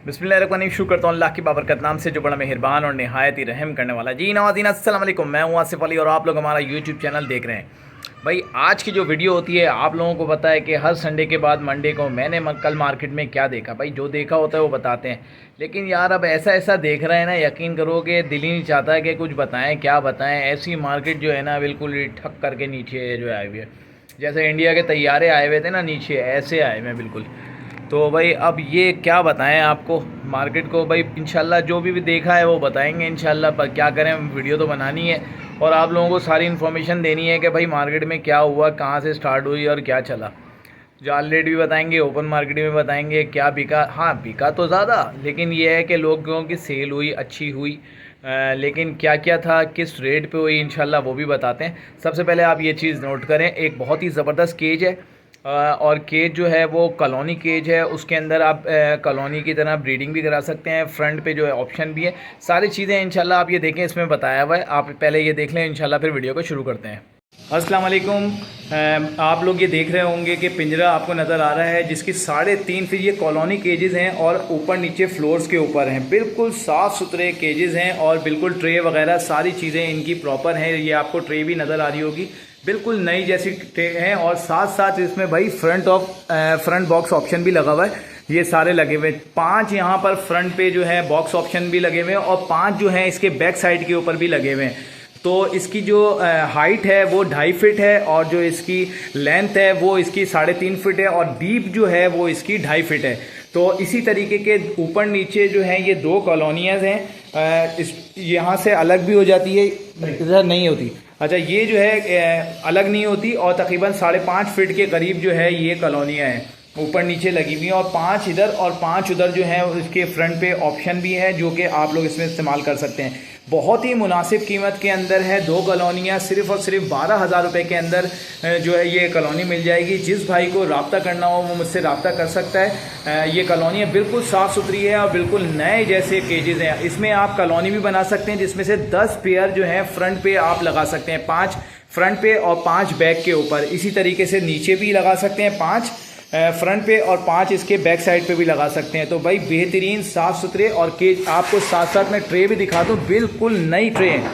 बिस्मिल्लाहिर्रहमानिर्रहीम। शुक्र करता हूँ अल्लाह की बाबरकत नाम से जो बड़ा मेहरबान और नहायत ही रहम करने वाला। जी नाज़रीन अस्सलाम वालेकुम, मैं हूँ आसिफ अली और आप लोग हमारा यूट्यूब चैनल देख रहे हैं। भाई आज की जो वीडियो होती है आप लोगों को पता है कि हर संडे के बाद मंडे को मैंने कल मार्केट में क्या देखा। भाई जो देखा होता है वो बताते हैं, लेकिन यार अब ऐसा ऐसा देख रहे हैं ना, यकीन करोगे दिल ही नहीं चाहता है कि कुछ बताएं, क्या बताएं। ऐसी मार्केट जो है ना बिल्कुल ही ठक करके नीचे जो आए हुए है, जैसे इंडिया के तैयारे आए हुए थे ना नीचे, ऐसे आए हुए बिल्कुल। तो भाई अब ये क्या बताएं आपको मार्केट को। भाई इंशाल्लाह जो भी देखा है वो बताएंगे इंशाल्लाह, पर क्या करें, वीडियो तो बनानी है और आप लोगों को सारी इन्फॉर्मेशन देनी है कि भाई मार्केट में क्या हुआ, कहाँ से स्टार्ट हुई और क्या चला। जाल रेट भी बताएंगे, ओपन मार्केट में बताएंगे क्या बिका। हाँ बिका तो ज़्यादा, लेकिन ये है कि लोगों की सेल हुई, अच्छी हुई, लेकिन क्या क्या था, किस रेट पे हुई, इंशाल्लाह वो भी बताते हैं। सबसे पहले आप ये चीज़ नोट करें, एक बहुत ही ज़बरदस्त केज है और केज जो है वो कॉलोनी केज है। उसके अंदर आप कॉलोनी की तरह ब्रीडिंग भी करा सकते हैं, फ्रंट पे जो है ऑप्शन भी है। सारी चीज़ें इंशाल्लाह आप ये देखें, इसमें बताया हुआ है। आप पहले ये देख लें इंशाल्लाह, फिर वीडियो को शुरू करते हैं। अस्सलाम वालेकुम। आप लोग ये देख रहे होंगे कि पिंजरा आपको नज़र आ रहा है, जिसकी 3.5 फीट ये कॉलोनी केजेस हैं और ऊपर नीचे फ्लोर्स के ऊपर हैं। बिल्कुल साफ़ सुथरे केजेस हैं और बिल्कुल ट्रे वगैरह सारी चीज़ें इनकी प्रॉपर हैं। ये आपको ट्रे भी नज़र आ रही होगी, बिल्कुल नई जैसी ट्रे हैं। और साथ साथ इसमें भाई फ्रंट बॉक्स ऑप्शन भी लगा हुआ है। ये सारे लगे हुए 5 यहाँ पर फ्रंट पे जो है बॉक्स ऑप्शन भी लगे हुए हैं और 5 जो हैं इसके बैक साइड के ऊपर भी लगे हुए हैं। तो इसकी जो हाइट है वो 2.5 फीट है और जो इसकी लेंथ है वो इसकी 3.5 फीट है और डीप जो है वो इसकी 2.5 फीट है। तो इसी तरीके के ऊपर नीचे जो है ये 2 कॉलोनियाज हैं। इस यहाँ से अलग भी हो जाती है, इधर नहीं होती। अच्छा ये जो है अलग नहीं होती और तकरीबन 5.5 फीट के करीब जो है ये कॉलोनियाँ हैं, ऊपर नीचे लगी हुई हैं और 5 इधर और 5 उधर जो है इसके फ्रंट पे ऑप्शन भी है जो कि आप लोग इसमें इस्तेमाल कर सकते हैं। बहुत ही मुनासिब कीमत के अंदर है। 2 कॉलोनियाँ सिर्फ़ और सिर्फ 12,000 रुपये के अंदर जो है ये कॉलोनी मिल जाएगी। जिस भाई को रब्ता करना हो वो मुझसे रब्ता कर सकता है। ये कॉलोनियाँ बिल्कुल साफ़ सुथरी है और बिल्कुल नए जैसे केजेज़ हैं। इसमें आप कॉलोनी भी बना सकते हैं जिसमें से 10 पेयर जो है फ्रंट पे आप लगा सकते हैं, 5 फ्रंट पे और 5 बैक के ऊपर। इसी तरीके से नीचे भी लगा सकते हैं 5 फ्रंट पे और 5 इसके बैक साइड पे भी लगा सकते हैं। तो भाई बेहतरीन साफ़ सुथरे और केज। आपको साथ साथ में ट्रे भी दिखा दूँ, बिल्कुल नई ट्रे है,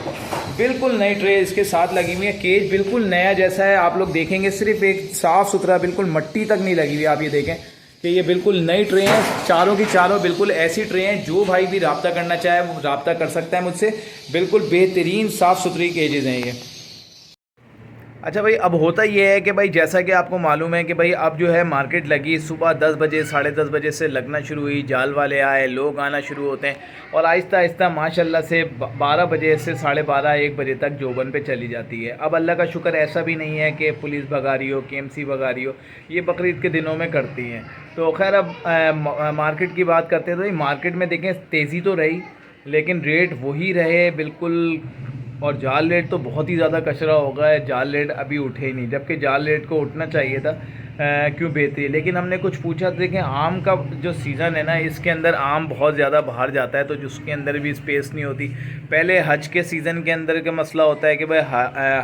बिल्कुल नई ट्रे इसके साथ लगी हुई है। केज बिल्कुल नया जैसा है, आप लोग देखेंगे सिर्फ एक साफ़ सुथरा, बिल्कुल मट्टी तक नहीं लगी हुई। आप ये देखें कि ये बिल्कुल नई ट्रे हैं, चारों की चारों बिल्कुल ऐसी ट्रे हैं। जो भाई भी रब्ता करना चाहे वो रब्ता कर सकता है मुझसे। बिल्कुल बेहतरीन साफ़ सुथरी केजेज़ हैं ये। अच्छा भाई अब होता ये है कि भाई जैसा कि आपको मालूम है कि भाई अब जो है मार्केट लगी, सुबह 10 बजे 10:30 बजे से लगना शुरू हुई, जाल वाले आए, लोग आना शुरू होते हैं और आहिस्ता आहिस्ता माशाल्लाह से 12 बजे से 12:30 1 बजे तक जोबन पे चली जाती है। अब अल्लाह का शुक्र ऐसा भी नहीं है कि पुलिस भगा रही हो, KMC भगा रही हो, ये बकरीद के दिनों में करती हैं। तो खैर अब मार्केट की बात करते हैं तो मार्केट में देखें तेज़ी तो रही लेकिन रेट वही रहे बिल्कुल। और जाल रेट तो बहुत ही ज़्यादा कचरा हो गया है, जाल रेट अभी उठे ही नहीं, जबकि जाल रेट को उठना चाहिए था। क्यों बेहतरी। लेकिन हमने कुछ पूछा तो देखें आम का जो सीज़न है ना, इसके अंदर आम बहुत ज़्यादा बाहर जाता है तो जिसके अंदर भी स्पेस नहीं होती। पहले हज के सीज़न के अंदर का मसला होता है कि भाई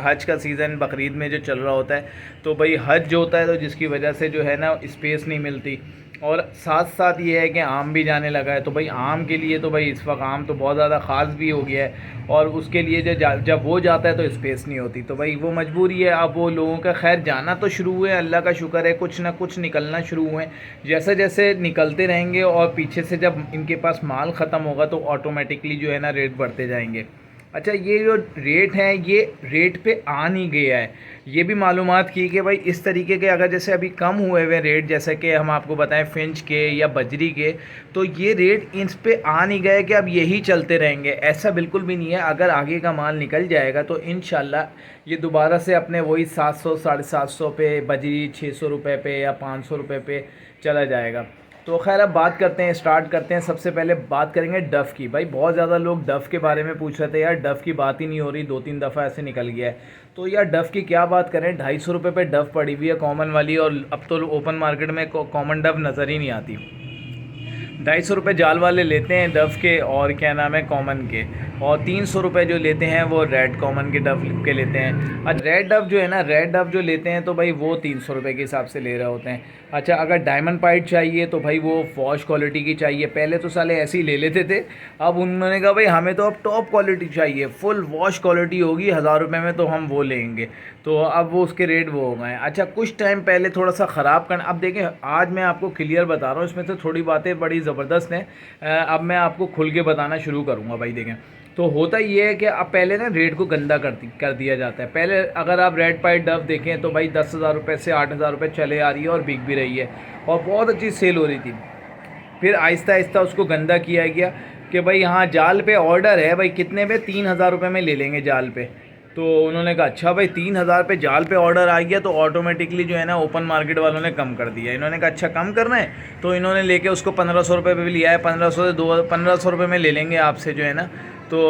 हज का सीज़न बकरीद में जो चल रहा होता है तो भाई हज जो होता है तो जिसकी वजह से जो है ना स्पेस नहीं मिलती। और साथ साथ ये है कि आम भी जाने लगा है तो भाई आम के लिए तो भाई इस वक्त आम तो बहुत ज़्यादा ख़ास भी हो गया है और उसके लिए जब वो जाता है तो स्पेस नहीं होती। तो भाई वो मजबूरी है। अब वो लोगों का खैर जाना तो शुरू हुए, अल्लाह का शुक्र है, कुछ ना कुछ निकलना शुरू हुए। जैसे जैसे निकलते रहेंगे और पीछे से जब इनके पास माल ख़त्म होगा तो ऑटोमेटिकली जो है ना रेट बढ़ते जाएंगे। अच्छा ये जो रेट है ये रेट पे आ नहीं गया है, ये भी मालूमात की कि भाई इस तरीके के अगर जैसे अभी कम हुए हुए रेट, जैसे कि हम आपको बताएं फिंच के या बजरी के, तो ये रेट इन पे आ नहीं गए कि अब यही चलते रहेंगे, ऐसा बिल्कुल भी नहीं है। अगर आगे का माल निकल जाएगा तो इंशाल्लाह ये दोबारा से अपने वही 700 750 पे, बजरी 600 रुपये पे या 500 रुपये पे चला जाएगा। तो खैर अब बात करते हैं, स्टार्ट करते हैं। सबसे पहले बात करेंगे डफ़ की। भाई बहुत ज़्यादा लोग डफ़ के बारे में पूछ रहे थे, यार डफ़ की बात ही नहीं हो रही, 2-3 दफ़ा ऐसे निकल गया है। तो यार डफ़ की क्या बात करें, 250 रुपये पे डफ़ पड़ी हुई है कॉमन वाली, और अब तो ओपन मार्केट में कॉमन डफ़ नज़र ही नहीं आती। ₹250 जाल वाले लेते हैं डव के, और क्या नाम है कॉमन के, और ₹300 जो लेते हैं वो रेड कॉमन के डव के लेते हैं। अच्छा रेड डव जो है ना, रेड डव जो लेते हैं तो भाई वो ₹300 के हिसाब से ले रहे होते हैं। अच्छा अगर डायमंड पाइट चाहिए तो भाई वो वॉश क्वालिटी की चाहिए। पहले तो साले ऐसे ही ले लेते थे, अब उन्होंने कहा भाई हमें तो अब टॉप क्वालिटी चाहिए, फुल वॉश क्वालिटी होगी ₹1000 में तो हम वो लेंगे। तो अब वो उसके रेट वो हो गए हैं। अच्छा कुछ टाइम पहले थोड़ा सा ख़राब करना, अब देखें आज मैं आपको क्लियर बता रहा हूँ, इसमें से थोड़ी बातें बड़ी ज़बरदस्त हैं। अब मैं आपको खुल के बताना शुरू करूँगा भाई। देखें तो होता ये है कि अब पहले ना रेट को गंदा कर दिया जाता है। पहले अगर आप रेड पाइट डव देखें तो भाई ₹10,000 से ₹8,000 चले आ रही है और बिक भी रही है और बहुत अच्छी सेल हो रही थी। फिर आहिस्ता आहिस्ता उसको गंदा किया गया कि भाई हाँ जाल पे ऑर्डर है भाई, कितने पे, ₹3,000 में ले लेंगे जाल पे। तो उन्होंने कहा अच्छा भाई 3,000 पे जाल पे ऑर्डर आ गया, तो ऑटोमेटिकली जो है ना ओपन मार्केट वालों ने कम कर दिया। इन्होंने कहा अच्छा कम करना है, तो इन्होंने लेके उसको ₹1,500 पे भी लिया है। 1500 से 1500 में ले लेंगे आपसे जो है ना, तो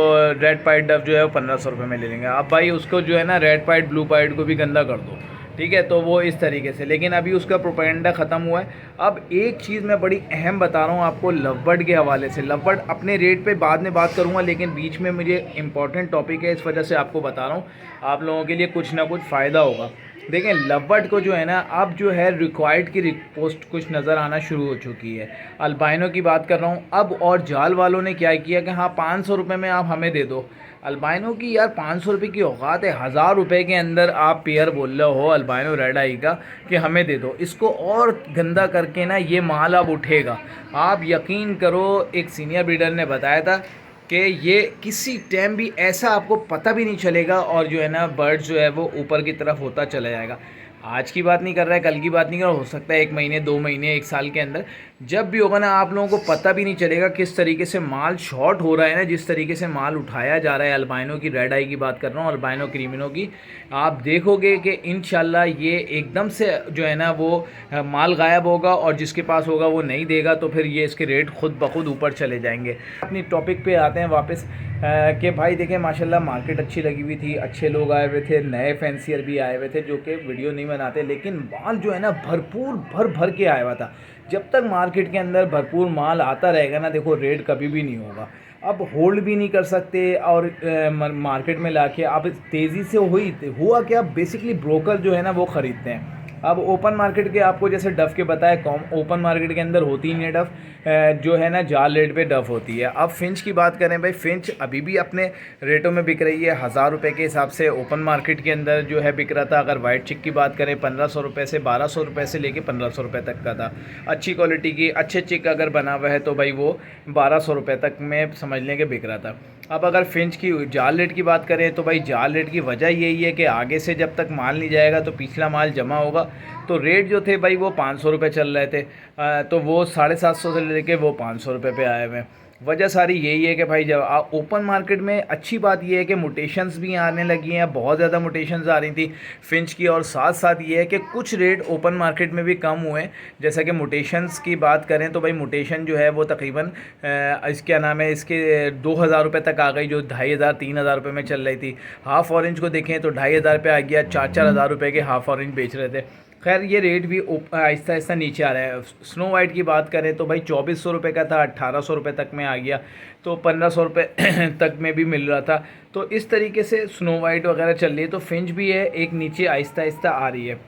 रेड पाइट डव जो है वो ₹1,500 में ले लेंगे। अब भाई उसको जो है ना रेड पाइट ब्लू पाइट को भी गंदा कर दो, ठीक है। तो वो इस तरीके से, लेकिन अभी उसका प्रोपेगेंडा ख़त्म हुआ है। अब एक चीज़ मैं बड़ी अहम बता रहा हूँ आपको लवबर्ड के हवाले से। लवबर्ड अपने रेट पे बाद में बात करूँगा, लेकिन बीच में मुझे इंपॉर्टेंट टॉपिक है, इस वजह से आपको बता रहा हूँ, आप लोगों के लिए कुछ ना कुछ फ़ायदा होगा। देखें लवबर्ड को जो है ना अब जो है रिक्वायर्ड की पोस्ट कुछ नज़र आना शुरू हो चुकी है। अल्बाइनो की बात कर रहा हूँ अब, और जाल वालों ने क्या किया कि हाँ ₹500 में आप हमें दे दो। अल्बाइनो की यार ₹500 की औकात है, ₹1000 के अंदर आप पेयर बोल रहे हो अल्बाइनो रेड आई का कि हमें दे दो। इसको और गंदा करके ना ये माल अब उठेगा। आप यकीन करो, एक सीनियर ब्रीडर ने बताया था कि ये किसी टाइम भी ऐसा आपको पता भी नहीं चलेगा, और जो है ना बर्ड जो है वो ऊपर की तरफ होता चला जाएगा। आज की बात नहीं कर रहा है, कल की बात नहीं कर रहा, हो सकता है 1 महीने 2 महीने 1 साल के अंदर जब भी होगा ना, आप लोगों को पता भी नहीं चलेगा किस तरीके से माल शॉर्ट हो रहा है ना, जिस तरीके से माल उठाया जा रहा है। अल्बाइनो की रेड आई की बात कर रहा हूँ, अल्बाइनो क्रीमिनो की। आप देखोगे कि इंशाल्लाह ये एकदम से जो है ना वो माल गायब होगा, और जिसके पास होगा वो नहीं देगा, तो फिर ये इसके रेट खुद ब खुद ऊपर चले जाएंगे। अपनी टॉपिक पे आते हैं वापस कि भाई देखें माशाल्लाह मार्केट अच्छी लगी हुई थी, अच्छे लोग आए हुए थे, नए फैंसियर भी आए हुए थे जो कि वीडियो नहीं बनाते, लेकिन माल जो है ना भरपूर भर के आया हुआ था। जब तक मार्केट के अंदर भरपूर माल आता रहेगा ना, देखो रेट कभी भी नहीं होगा। अब होल्ड भी नहीं कर सकते, और मार्केट में लाके अब तेज़ी से हुआ क्या, बेसिकली ब्रोकर जो है ना वो ख़रीदते हैं। अब ओपन मार्केट के आपको जैसे डफ़ के बताया, कॉम ओपन मार्केट के अंदर होती नहीं है डफ़, जो है ना जाल रेट पे डफ़ होती है। अब फिंच की बात करें भाई, फिंच अभी भी अपने रेटों में बिक रही है। ₹1000 के हिसाब से ओपन मार्केट के अंदर जो है बिक रहा था। अगर वाइट चिक की बात करें ₹1500 से ₹1200 से लेके ₹1500 तक का था। अच्छी क्वालिटी की अच्छे चिक अगर बना हुआ है तो भाई वो ₹1200 तक में समझ लें कि बिक रहा था। अब अगर फिंच की जाल रेट की बात करें तो भाई जाल रेट की वजह यही है कि आगे से जब तक माल नहीं जाएगा तो पिछला माल जमा होगा। तो रेट जो थे भाई वो ₹500 चल रहे थे, तो वो 750 से लेके वो ₹500 पे आए हुए हैं। वजह सारी यही है कि भाई जब ओपन मार्केट में अच्छी बात यह है कि मुटेशंस भी आने लगी हैं, बहुत ज़्यादा मुटेशंस आ रही थी फिंच की, और साथ साथ ये है कि कुछ रेट ओपन मार्केट में भी कम हुए। जैसा कि मुटेशंस की बात करें तो भाई मुटेशन जो है वो तकरीबन इसका नाम है इसके ₹2000 तक आ गई, जो 2500-3000 में चल रही थी। हाफ़ ऑरेंज को देखें तो 2500 पे आ गया, 4-4 हज़ार के हाफ़ ऑरेंज बेच रहे थे। खैर ये रेट भी आहिस्ता आहिस्ता नीचे आ रहा है। स्नो वाइट की बात करें तो भाई ₹2400 का था, ₹1800 तक में आ गया, तो ₹1500 तक में भी मिल रहा था। तो इस तरीके से स्नो वाइट वगैरह चल रही है। तो फिंच भी है एक नीचे आहिस्ता आहिस्ता आ रही है।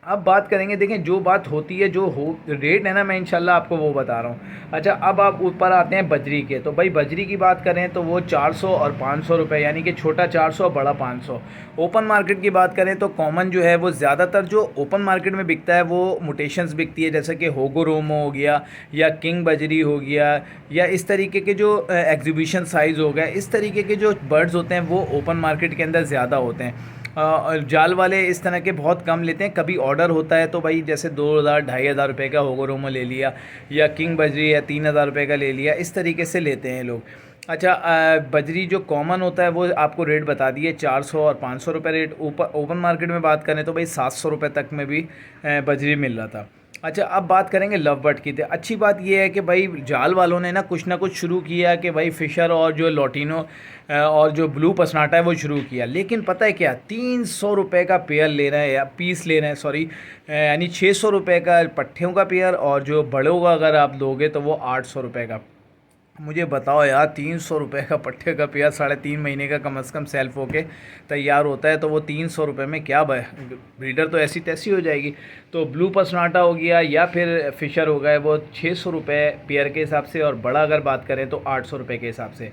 अब बात करेंगे, देखें जो बात होती है जो हो रेट है ना, मैं इंशाल्लाह आपको वो बता रहा हूँ। अच्छा अब आप ऊपर आते हैं बजरी के, तो भाई बजरी की बात करें तो वो 400 और ₹500, यानी कि छोटा 400 बड़ा 500। ओपन मार्केट की बात करें तो कॉमन जो है वो ज़्यादातर जो ओपन मार्केट में बिकता है वो मुटेशंस बिकती है, जैसे कि होगो रोमो हो गया या किंग बजरी हो गया, या इस तरीके के जो एग्जीबिशन साइज़ हो गया, इस तरीके के जो बर्ड्स होते हैं वो ओपन मार्केट के अंदर ज़्यादा होते हैं। जाल वाले इस तरह के बहुत कम लेते हैं। कभी ऑर्डर होता है तो भाई जैसे 2000-2500 का होगो रोमो ले लिया, या किंग बजरी या 3000 का ले लिया, इस तरीके से लेते हैं लोग। अच्छा बजरी जो कॉमन होता है वो आपको रेट बता दिए 400 और ₹500 रेट। ऊपर ओपन मार्केट में बात करें तो भाई ₹700 तक में भी बजरी मिल रहा था। अच्छा, अब बात करेंगे लव बर्ड की। तो अच्छी बात ये है कि भाई जाल वालों ने ना कुछ शुरू किया कि भाई फ़िशर और जो लोटिनो और जो ब्लू पसनाटा है वो शुरू किया। लेकिन पता है क्या, 300 रुपये का पेयर ले रहे हैं या पीस ले रहे हैं, सॉरी, यानी 600 रुपये का पट्ठों का पेयर, और जो बड़ों का अगर आप लोगे तो वो 800 रुपये का। मुझे बताओ यार, 300 रुपये का पट्टे का पेयर 3.5 महीने का कम से कम सेल्फ होके तैयार होता है, तो वो 300 रुपये में क्या ब्रीडर तो ऐसी तैसी हो जाएगी। तो ब्लू पसनाटा हो गया या फिर फ़िशर हो गए, वो 600 रुपये पेयर के हिसाब से, और बड़ा अगर बात करें तो 800 रुपये के हिसाब से।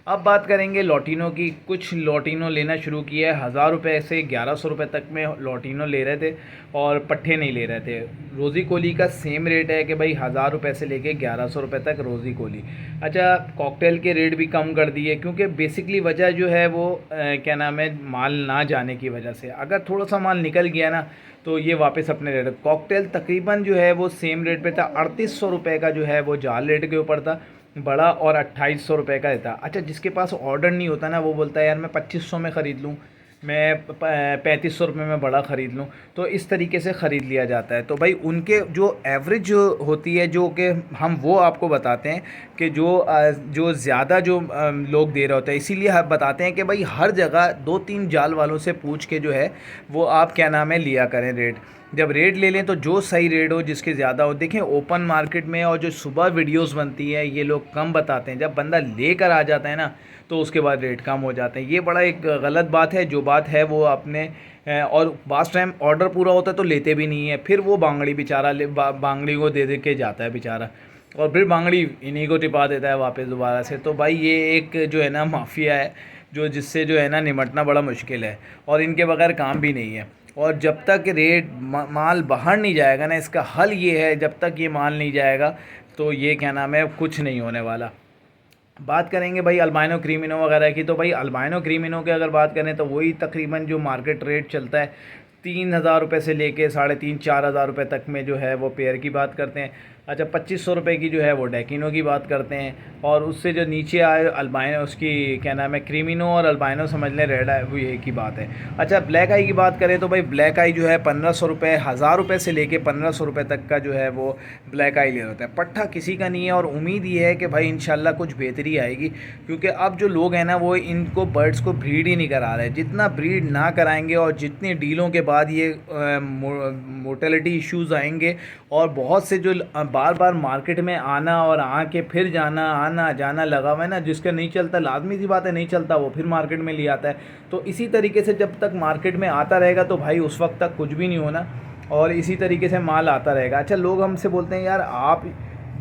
अब बात करेंगे लॉटिनो की। कुछ लॉटिनो लेना शुरू किया है, 1000 रुपये से 1100 रुपये तक में लॉटिनो ले रहे थे और पट्ठे नहीं ले रहे थे। रोज़ी कोली का सेम रेट है कि भाई 1000 रुपये से लेके 1100 रुपये तक रोज़ी कोली। अच्छा, कॉकटेल के रेट भी कम कर दिए, क्योंकि बेसिकली वजह जो है वो क्या नाम है, माल ना जाने की वजह से। अगर थोड़ा सा माल निकल गया ना तो ये वापस अपने रेट। कॉकटेल तकरीबन जो है वो सेम रेट पे था, 3800 रुपये का जो है वो जाल रेट के ऊपर था बड़ा, और 2800 रुपये का देता। अच्छा, जिसके पास ऑर्डर नहीं होता ना, वो बोलता है यार मैं 2500 में ख़रीद लूँ, मैं 3500 रुपये में बड़ा ख़रीद लूँ, तो इस तरीके से ख़रीद लिया जाता है। तो भाई उनके जो एवरेज होती है, जो कि हम वो आपको बताते हैं कि जो ज़्यादा जो लोग दे रहे होते हैं, इसीलिए हम बताते हैं कि भाई हर जगह 2-3 जाल वालों से पूछ के जो है वो आप क्या नाम है लिया करें रेट। जब रेट ले लें तो जो सही रेट हो, जिसके ज़्यादा हो। देखें ओपन मार्केट में और जो सुबह वीडियोस बनती है ये लोग कम बताते हैं, जब बंदा लेकर आ जाता है ना तो उसके बाद रेट कम हो जाते हैं। ये बड़ा एक गलत बात है। जो बात है वो अपने और बास टाइम ऑर्डर पूरा होता है तो लेते भी नहीं है, फिर वो बांगड़ी बेचारा बांगड़ी को दे के जाता है बेचारा, और फिर बांगड़ी इन्हीं को टिपा देता है वापस दोबारा से। तो भाई ये एक जो है ना माफिया है, जो जिससे जो है ना निमटना बड़ा मुश्किल है, और इनके बगैर काम भी नहीं है। और जब तक रेट माल बाहर नहीं जाएगा ना, इसका हल ये है, जब तक ये माल नहीं जाएगा तो ये क्या नाम है कुछ नहीं होने वाला। बात करेंगे भाई अल्बाइनो क्रीमिनो वगैरह की। तो भाई अल्बाइनो क्रीमिनो की अगर बात करें तो वही तकरीबन जो मार्केट रेट चलता है, 3000 रुपये से लेके 3500-4000 रुपये तक में जो है वो पेयर की बात करते हैं। अच्छा, 2500 रुपये की जो है वो डेकिनो की बात करते हैं, और उससे जो नीचे आए अल्बाइनो, उसकी क्या नाम है, क्रीमिनो और अल्बाइनो समझ लें, रेड आई वो एक ही बात है। अच्छा, ब्लैक आई की बात करें तो भाई ब्लैक आई जो है 1500 रुपये, 1000 रुपये से लेके 1500 रुपये तक का जो है वो ब्लैक आई ले होता है। पट्ठा किसी का नहीं है, और उम्मीद ये है कि भाई इंशाल्लाह कुछ बेहतरी आएगी, क्योंकि अब जो लोग हैं ना वो इनको बर्ड्स को ब्रीड ही नहीं करा रहे। जितना ब्रीड ना कराएंगे और जितनी डीलों के बाद ये मोर्टेलिटी इश्यूज़ आएंगे, और बहुत से जो बार बार मार्केट में आना और आके फिर जाना, आना जाना लगा हुआ है ना, जिसका नहीं चलता, लाजमी सी बात है नहीं चलता, वो फिर मार्केट में ले आता है। तो इसी तरीके से जब तक मार्केट में आता रहेगा तो भाई उस वक्त तक कुछ भी नहीं होना, और इसी तरीके से माल आता रहेगा। अच्छा, लोग हमसे बोलते हैं यार आप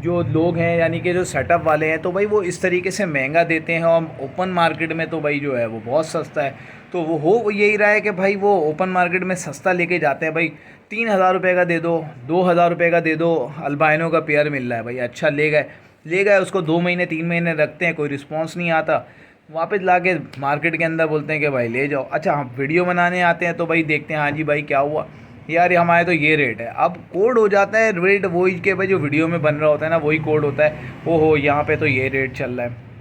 जो लोग हैं यानी कि जो सेटअप वाले हैं, तो भाई वो इस तरीके से महंगा देते हैं, और ओपन मार्केट में तो भाई जो है वो बहुत सस्ता है। तो वो हो यही रहा है कि भाई वो ओपन मार्केट में सस्ता लेके जाते हैं। भाई 3000 रुपये का दे दो, 2000 रुपये का दे दो, अल्बाइनो का पेयर मिल रहा है भाई। अच्छा, ले गए उसको 2 महीने 3 महीने रखते हैं, कोई रिस्पॉन्स नहीं आता, वापस ला के मार्केट के अंदर बोलते हैं कि भाई ले जाओ। अच्छा, हम वीडियो बनाने आते हैं तो भाई देखते हैं, हाँ जी भाई क्या हुआ यार, ये हमारे तो ये रेट है। अब कोड हो जाता है रेट वही के भाई जो वीडियो में बन रहा होता है ना, वही कोड होता है, ओहो यहाँ पे तो ये रेट चल रहा है।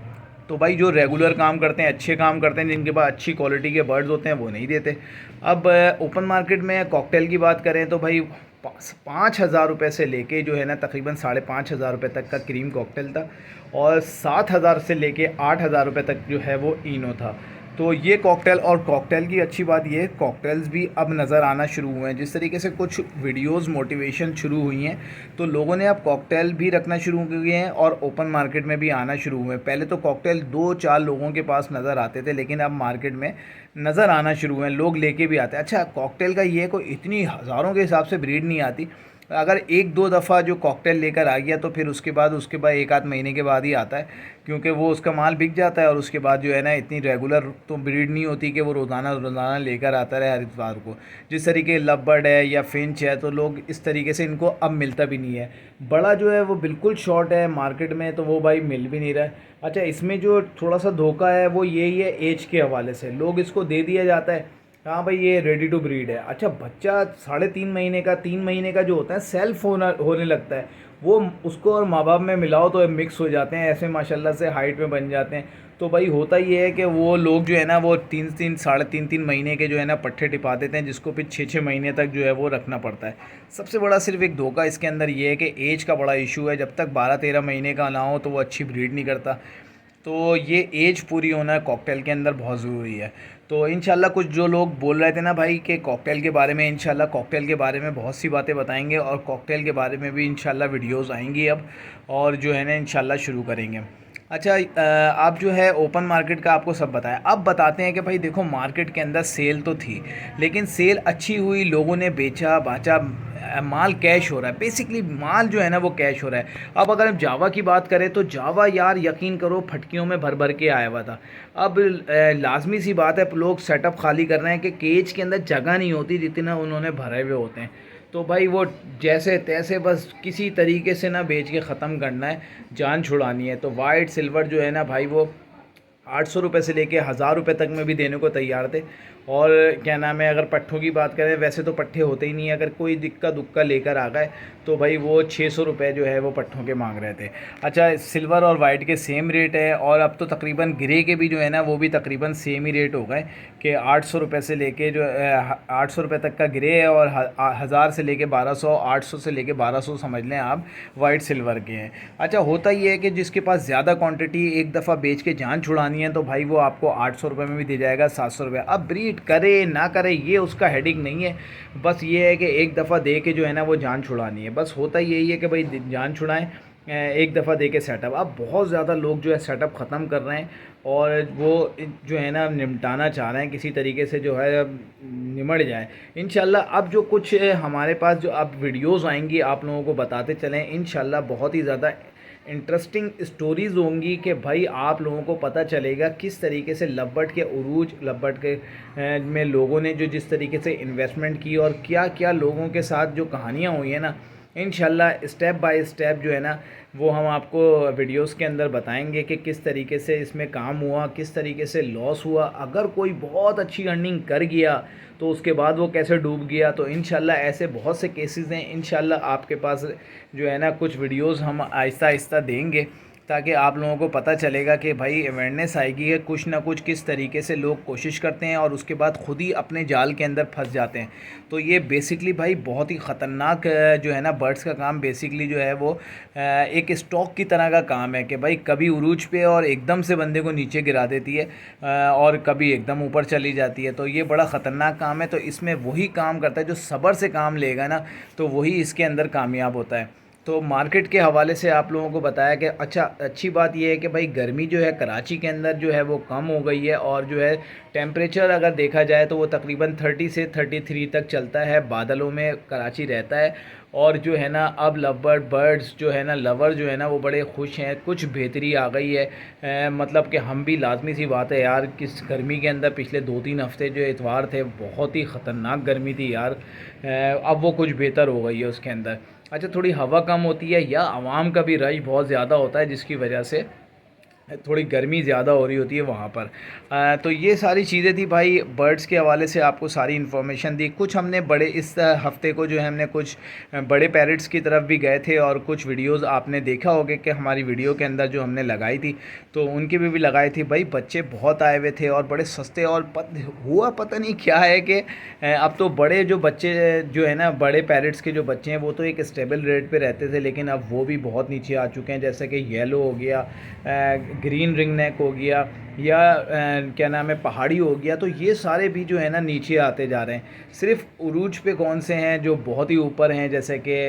तो भाई जो रेगुलर काम करते हैं, अच्छे काम करते हैं, जिनके पास अच्छी क्वालिटी के बर्ड्स होते हैं, वो नहीं देते। अब ओपन मार्केट में कॉकटेल की बात करें तो भाई 5000 रुपये से लेके जो है ना तकरीबन 5500 रुपये तक का क्रीम कॉकटेल था, और 7000 से लेके 8000 रुपये तक जो है वो इनो था। तो ये कॉकटेल, और कॉकटेल की अच्छी बात ये, कॉकटेल्स भी अब नज़र आना शुरू हुए हैं। जिस तरीके से कुछ वीडियोस मोटिवेशन शुरू हुई हैं, तो लोगों ने अब कॉकटेल भी रखना शुरू किए हैं और ओपन मार्केट में भी आना शुरू हुए हैं। पहले तो कॉकटेल 2-4 लोगों के पास नज़र आते थे, लेकिन अब मार्केट में नज़र आना शुरू हुए हैं, लोग लेके भी आते हैं। अच्छा, कॉकटेल का ये कोई इतनी हज़ारों के हिसाब से ब्रीड नहीं आती। अगर 1-2 दफ़ा जो कॉकटेल लेकर आ गया तो फिर उसके बाद 1-8 महीने के बाद ही आता है, क्योंकि वो उसका माल बिक जाता है, और उसके बाद जो है ना इतनी रेगुलर तो ब्रीड नहीं होती कि वो रोज़ाना लेकर आता रहे हर इतवार को। जिस तरीके लव बर्ड है या फिंच है, तो लोग इस तरीके से इनको अब मिलता भी नहीं है। बड़ा जो है वो बिल्कुल शॉर्ट है मार्केट में, तो वो भाई मिल भी नहीं रहा है। अच्छा, इसमें जो थोड़ा सा धोखा है वो यही है, एज के हवाले से लोग इसको दे दिया जाता है, हाँ भाई ये रेडी टू ब्रीड है। अच्छा, बच्चा 3.5 महीने का 3 महीने का जो होता है सेल्फ होने लगता है, वो उसको और माँ बाप में मिलाओ तो मिक्स हो जाते हैं, ऐसे माशाल्लाह से हाइट में बन जाते हैं। तो भाई होता ये है कि वो लोग जो है ना वो 3-3 साढ़े 3-3 महीने के जो है ना पट्ठे टिपा देते हैं, जिसको फिर 6-6 महीने तक जो है वो रखना पड़ता है। सबसे बड़ा सिर्फ एक धोखा इसके अंदर ये है कि एज का बड़ा इशू है। जब तक 12-13 महीने का ना हो तो वो अच्छी ब्रीड नहीं करता। तो ये एज पूरी होना कॉकटेल के अंदर बहुत ज़रूरी है। तो इंशाल्लाह कुछ जो लोग बोल रहे थे ना भाई कि कॉकटेल के बारे में, इंशाल्लाह कॉकटेल के बारे में बहुत सी बातें बताएंगे और कॉकटेल के बारे में भी इंशाल्लाह वीडियोस आएंगी अब, और जो है ना इंशाल्लाह शुरू करेंगे। अच्छा, आप जो है ओपन मार्केट का आपको सब बताया, अब बताते हैं कि भाई देखो मार्केट के अंदर सेल तो थी, लेकिन सेल अच्छी हुई, लोगों ने बेचा बाचा, माल कैश हो रहा है। बेसिकली माल जो है ना वो कैश हो रहा है। अब अगर हम जावा की बात करें तो जावा यार यकीन करो फटकियों में भर भर के आया हुआ था। अब लाजमी सी बात है, लोग सेटअप खाली कर रहे हैं कि केज के अंदर जगह नहीं होती जितना उन्होंने भरे हुए होते हैं। तो भाई वो जैसे तैसे बस किसी तरीके से ना बेच के ख़त्म करना है, जान छुड़ानी है। तो वाइट सिल्वर जो है ना भाई वो 800 रुपये से लेके 1000 रुपये तक में भी देने को तैयार थे। और क्या नाम है, अगर पट्ठों की बात करें, वैसे तो पट्ठे होते ही नहीं है, अगर कोई दिक्का दुक्का लेकर आ गए तो भाई वो 600 रुपये जो है वो पट्ठों के मांग रहे थे। अच्छा, सिल्वर और वाइट के सेम रेट है, और अब तो तकरीबन ग्रे के भी जो है ना वो भी तकरीबन सेम ही रेट हो गए कि 800 रुपये से लेके जो 800 रुपये तक का ग्रे है, और 1000 से लेके 1200, 800 से लेके 1200 समझ लें आप, वाइट सिल्वर के हैं। अच्छा, होता ये है कि जिसके पास ज़्यादा क्वांटिटी एक दफ़ा बेच के जान छुड़ानी है तो भाई वो आपको 800 रुपये में भी दे जाएगा, 700 रुपये। अब ब्रीड करे ना करे ये उसका हेडिंग नहीं है, बस ये है कि एक दफ़ा दे के जो है ना वो जान छुड़ानी है। बस होता यही है कि भाई जान छुड़ाएं, एक दफ़ा दे के सेटअप। अब बहुत ज़्यादा लोग जो है सेटअप ख़त्म कर रहे हैं और वो जो है ना निपटाना चाह रहे हैं, किसी तरीके से जो है निमट जाए इंशाल्लाह। अब जो कुछ हमारे पास जो अब वीडियोज़ आएंगी आप लोगों को बताते चलें इंशाल्लाह, बहुत ही ज़्यादा इंटरेस्टिंग स्टोरीज़ होंगी कि भाई आप लोगों को पता चलेगा किस तरीके से लब्बट के उरूज, लब्बट के में लोगों ने जो जिस तरीके से इन्वेस्टमेंट की और क्या क्या लोगों के साथ जो कहानियाँ हुई हैं ना, इंशाल्लाह स्टेप बाय स्टेप जो है ना वो हम आपको वीडियोस के अंदर बताएंगे कि किस तरीके से इसमें काम हुआ, किस तरीके से लॉस हुआ। अगर कोई बहुत अच्छी अर्निंग कर गया तो उसके बाद वो कैसे डूब गया। तो इंशाल्लाह ऐसे बहुत से केसेस हैं। इंशाल्लाह आपके पास जो है ना कुछ वीडियोस हम आहिस्ता आहिस्ता देंगे ताकि आप लोगों को पता चलेगा कि भाई अवेयरनेस आएगी है, कुछ ना कुछ किस तरीके से लोग कोशिश करते हैं और उसके बाद ख़ुद ही अपने जाल के अंदर फंस जाते हैं। तो ये बेसिकली भाई बहुत ही ख़तरनाक जो है ना बर्ड्स का काम बेसिकली जो है वो एक स्टॉक की तरह का काम है कि भाई कभी उरूज पे और एकदम से बंदे को नीचे गिरा देती है और कभी एकदम ऊपर चली जाती है। तो ये बड़ा ख़तरनाक काम है। तो इसमें वही काम करता है जो सब्र से काम लेगा ना, तो वही इसके अंदर कामयाब होता है। तो मार्केट के हवाले से आप लोगों को बताया कि अच्छा, अच्छी बात यह है कि भाई गर्मी जो है कराची के अंदर जो है वो कम हो गई है, और जो है टेम्परेचर अगर देखा जाए तो वो तकरीबन 30 से 33 तक चलता है, बादलों में कराची रहता है। और जो है ना अब बर्ड्स जो है ना लवर जो है ना वो बड़े खुश हैं, कुछ बेहतरी आ गई है। मतलब कि हम भी लाजमी सी बात है यार, किस गर्मी के अंदर पिछले 2-3 हफ्ते जो इतवार थे बहुत ही ख़तरनाक गर्मी थी यार। अब वो कुछ बेहतर हो गई है उसके अंदर। अच्छा, थोड़ी हवा कम होती है या आवाम का भी रश बहुत ज़्यादा होता है जिसकी वजह से थोड़ी गर्मी ज़्यादा हो रही होती है वहाँ पर। तो ये सारी चीज़ें थी भाई, बर्ड्स के हवाले से आपको सारी इन्फॉर्मेशन दी। कुछ हमने बड़े इस हफ़्ते को जो है हमने कुछ बड़े पैरट्स की तरफ भी गए थे, और कुछ वीडियोस आपने देखा होगा कि हमारी वीडियो के अंदर जो हमने लगाई थी तो उनकी भी लगाई थी। भाई बच्चे बहुत आए हुए थे और बड़े सस्ते, और पता नहीं क्या है कि अब तो बड़े जो बच्चे जो है ना बड़े पैरट्स के जो बच्चे हैं वो तो एक स्टेबल रेट पे रहते थे, लेकिन अब वो भी बहुत नीचे आ चुके हैं। जैसे कि येलो हो गया, ग्रीन रिंग नेक हो गया, या क्या नाम है पहाड़ी हो गया। तो ये सारे भी जो है ना नीचे आते जा रहे हैं। सिर्फ उरूज पे कौन से हैं जो बहुत ही ऊपर हैं, जैसे कि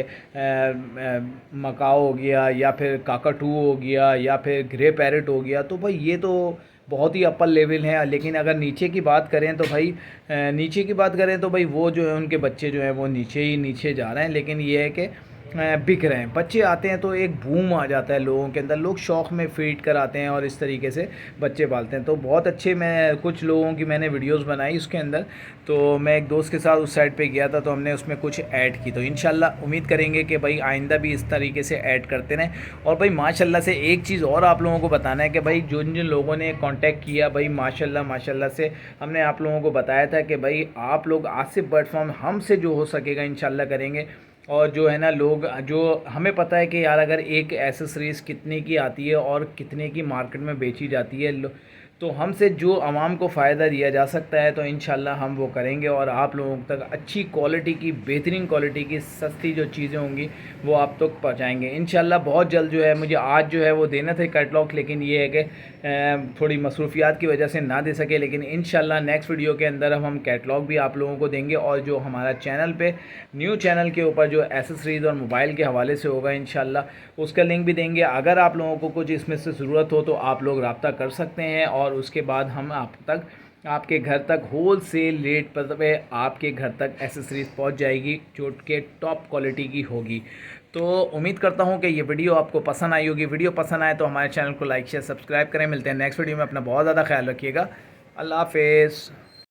मकाओ हो गया, या फिर काकाटू हो गया, या फिर ग्रे पैरेट हो गया। तो भाई ये तो बहुत ही अपर लेवल है। लेकिन अगर नीचे की बात करें तो भाई वो जो है उनके बच्चे जो हैं वो नीचे जा रहे हैं। लेकिन ये है कि बिक रहे हैं। बच्चे आते हैं तो एक बूम आ जाता है लोगों के अंदर, लोग शौक़ में फीड कराते हैं और इस तरीके से बच्चे पालते हैं। तो बहुत अच्छे, मैं कुछ लोगों की मैंने वीडियोस बनाई उसके अंदर। तो मैं एक दोस्त के साथ उस साइड पे गया था तो हमने उसमें कुछ ऐड की। तो इंशाल्लाह उम्मीद करेंगे कि भाई आइंदा भी इस तरीके से ऐड करते रहें। और भाई माशाल्लाह से एक चीज़ और आप लोगों को बताना है कि भाई जिन जिन लोगों ने कॉन्टैक्ट किया, भाई माशाल्लाह से हमने आप लोगों को बताया था कि भाई आप लोग आसिफ बर्ड फार्म हमसे जो हो सकेगा इंशाल्लाह करेंगे। और जो है ना लोग जो हमें पता है कि यार अगर एक एसेसरीज़ कितने की आती है और कितने की मार्केट में बेची जाती है, तो हमसे जो आवाम को फ़ायदा दिया जा सकता है तो इंशाल्लाह हम वो करेंगे और आप लोगों तक अच्छी क्वालिटी की, बेहतरीन क्वालिटी की, सस्ती जो चीज़ें होंगी वो आप तक पहुंचाएंगे इंशाल्लाह। बहुत जल्द जो है मुझे आज जो है वो देना था कैटलॉग, लेकिन ये है कि थोड़ी मसरूफियात की वजह से ना दे सके, लेकिन इंशाल्लाह नेक्स्ट वीडियो के अंदर हम कैटलॉग भी आप लोगों को देंगे। और जो हमारा चैनल पे न्यू चैनल के ऊपर जो एसेसरीज़ और मोबाइल के हवाले से होगा इंशाल्लाह उसका लिंक भी देंगे। अगर आप लोगों को कुछ इसमें से ज़रूरत हो तो आप लोग रब्ता कर सकते हैं और उसके बाद हम आपके घर तक होल सेल रेट पर आपके घर तक एसेसरीज़ पहुंच जाएगी जो कि टॉप क्वालिटी की होगी। तो उम्मीद करता हूं कि ये वीडियो आपको पसंद आई होगी। वीडियो पसंद आए तो हमारे चैनल को लाइक शेयर सब्सक्राइब करें। मिलते हैं नेक्स्ट वीडियो में। अपना बहुत ज़्यादा ख्याल रखिएगा। अल्लाह हाफिज़।